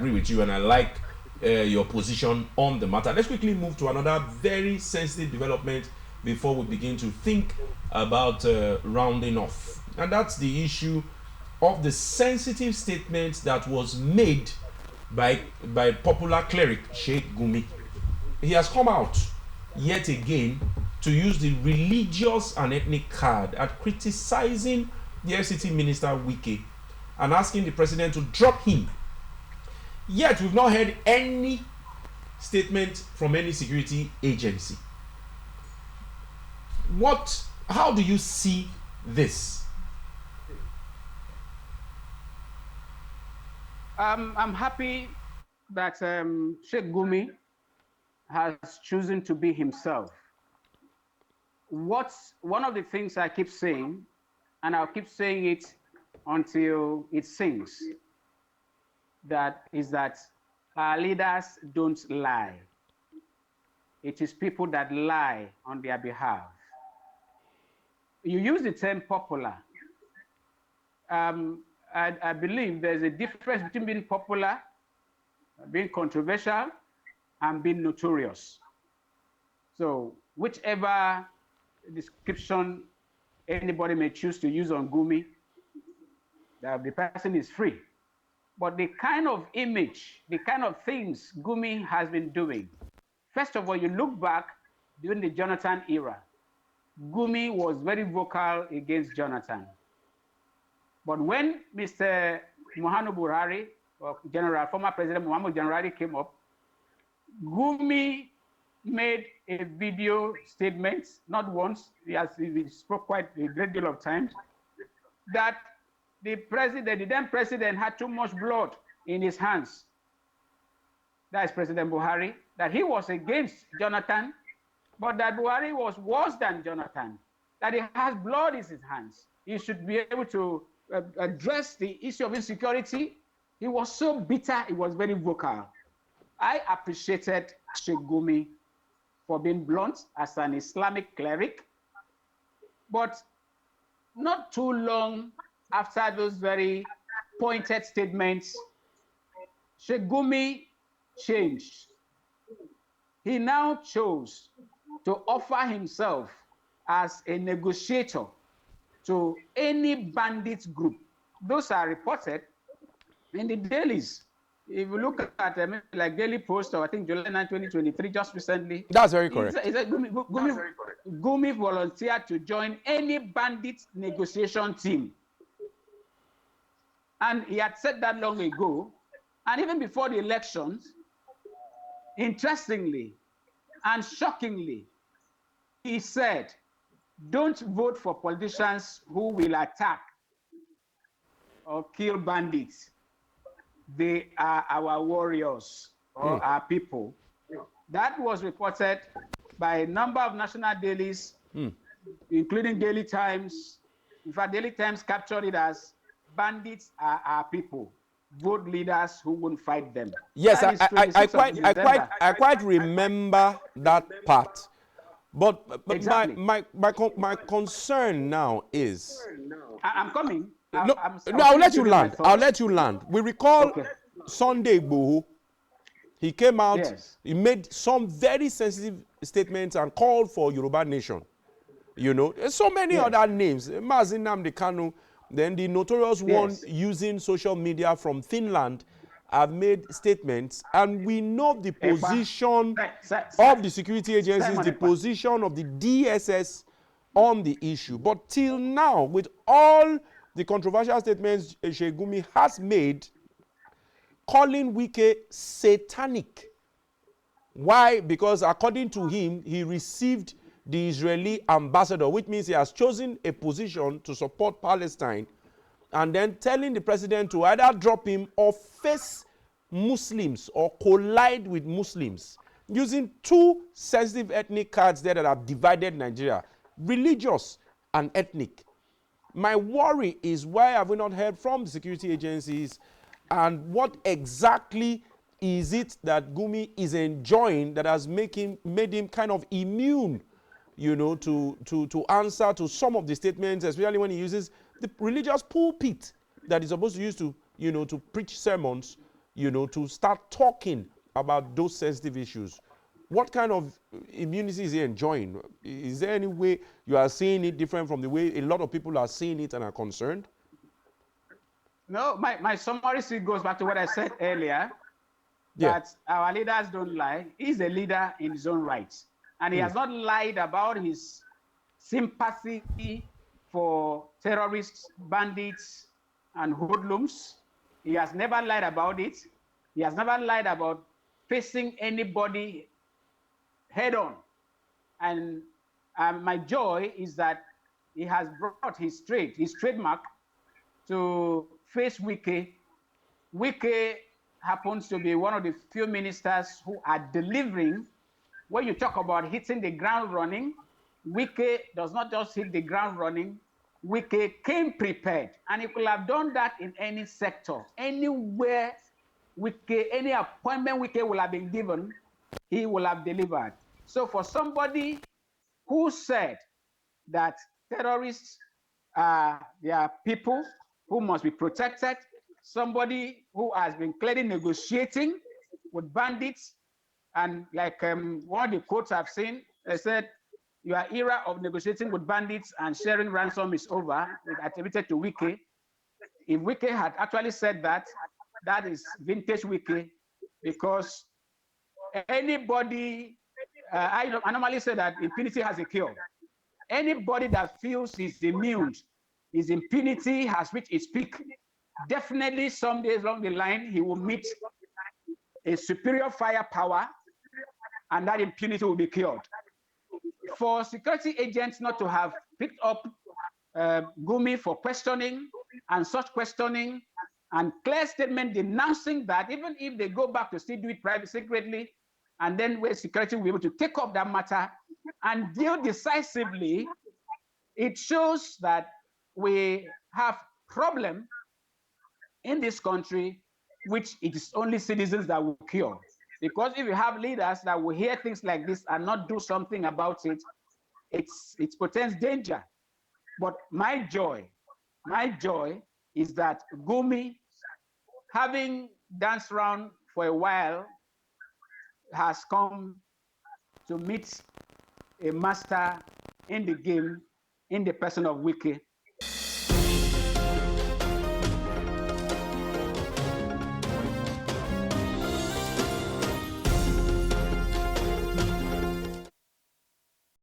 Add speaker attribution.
Speaker 1: agree with you, and I like your position on the matter. Let's quickly move to another very sensitive development before we begin to think about rounding off. And that's the issue of the sensitive statement that was made by popular cleric Sheikh Gumi. He has come out yet again to use the religious and ethnic card at criticizing the FCT minister Wike and asking the president to drop him. Yet we've not heard any statement from any security agency. How do you see this?
Speaker 2: I'm happy that Sheikh Gumi has chosen to be himself. One of the things I keep saying, and I'll keep saying it until it sings, is that our leaders don't lie. It is people that lie on their behalf. You use the term popular. I believe there's a difference between being popular, being controversial, and being notorious. So whichever description anybody may choose to use on Gumi, the person is free. But the kind of image, the kind of things Gumi has been doing, first of all, you look back during the Jonathan era, Gumi was very vocal against Jonathan. But when Mr. Muhammadu Buhari, or former President Muhammadu Buhari came up, Gumi made a video statement, not once, he spoke quite a great deal of times, that the then president had too much blood in his hands. That is President Buhari, that he was against Jonathan, but that Buhari was worse than Jonathan, that he has blood in his hands. He should be able to address the issue of insecurity. He was so bitter, he was very vocal. I appreciated Sheikh Gumi for being blunt as an Islamic cleric, but not too long after those very pointed statements, Sheikh Gumi changed. He now chose to offer himself as a negotiator to any bandit group. Those are reported in the dailies. If you look at like Daily Post, or I think July 9, 2023, just recently.
Speaker 1: That's very correct.
Speaker 2: Gumi volunteered to join any bandit negotiation team. And he had said that long ago. And even before the elections, interestingly and shockingly, he said, don't vote for politicians who will attack or kill bandits. They are our warriors or our people. That was reported by a number of national dailies, including Daily Times. In fact, Daily Times captured it as bandits are our people. Vote leaders who won't fight them.
Speaker 1: Yes, I quite remember that part. But exactly. my concern now is...
Speaker 2: I'm coming.
Speaker 1: I'll let you land. I'll let you land. We recall Sunday Igboho. He came out, he made some very sensitive statements and called for Yoruba nation. You know, there's so many other names. Mazi Nnamdi Kanu, then the notorious one using social media from Finland have made statements, and we know the position of the security agencies, the position of the DSS on the issue. But till now, with all the controversial statements Sheikh Gumi has made, calling Wike satanic. Why? Because according to him, he received the Israeli ambassador, which means he has chosen a position to support Palestine, and then telling the president to either drop him or face Muslims or collide with Muslims, using two sensitive ethnic cards there that have divided Nigeria, religious and ethnic. My worry is, why have we not heard from the security agencies, and what exactly is it that Gumi is enjoying that has made him kind of immune, you know, to answer to some of the statements, especially when he uses the religious pulpit that he's supposed to use to, you know, to preach sermons, to start talking about those sensitive issues. What kind of immunity is he enjoying? Is there any way you are seeing it different from the way a lot of people are seeing it and are concerned?
Speaker 2: No, my summary still goes back to what I said earlier, that our leaders don't lie. He's a leader in his own right. And he has not lied about his sympathy for terrorists, bandits, and hoodlums. He has never lied about it. He has never lied about facing anybody head on. And my joy is that he has brought his trademark to face Wike. Wike happens to be one of the few ministers who are delivering. When you talk about hitting the ground running, Wike does not just hit the ground running. Wike came prepared, and he could have done that in any sector, anywhere. Wike, any appointment Wike will have been given, he will have delivered. So for somebody who said that terrorists they are people who must be protected, somebody who has been clearly negotiating with bandits, and like one of the quotes I've seen, they said, your era of negotiating with bandits and sharing ransom is over, attributed to Wike. If Wike had actually said that, that is vintage Wike, because anybody, I normally say that impunity has a cure. Anybody that feels he's immune, his impunity has reached its peak, definitely some days along the line, he will meet a superior firepower, and that impunity will be cured. For security agents not to have picked up Gumi for questioning and such questioning, and clear statement denouncing that, even if they go back to still do it secretly, and then where security will be able to take up that matter and deal decisively, it shows that we have problem in this country, which it is only citizens that will cure. Because if you have leaders that will hear things like this and not do something about it, it portends danger. But my joy is that Gumi, having danced around for a while, has come to meet a master in the game, in the person of Wike.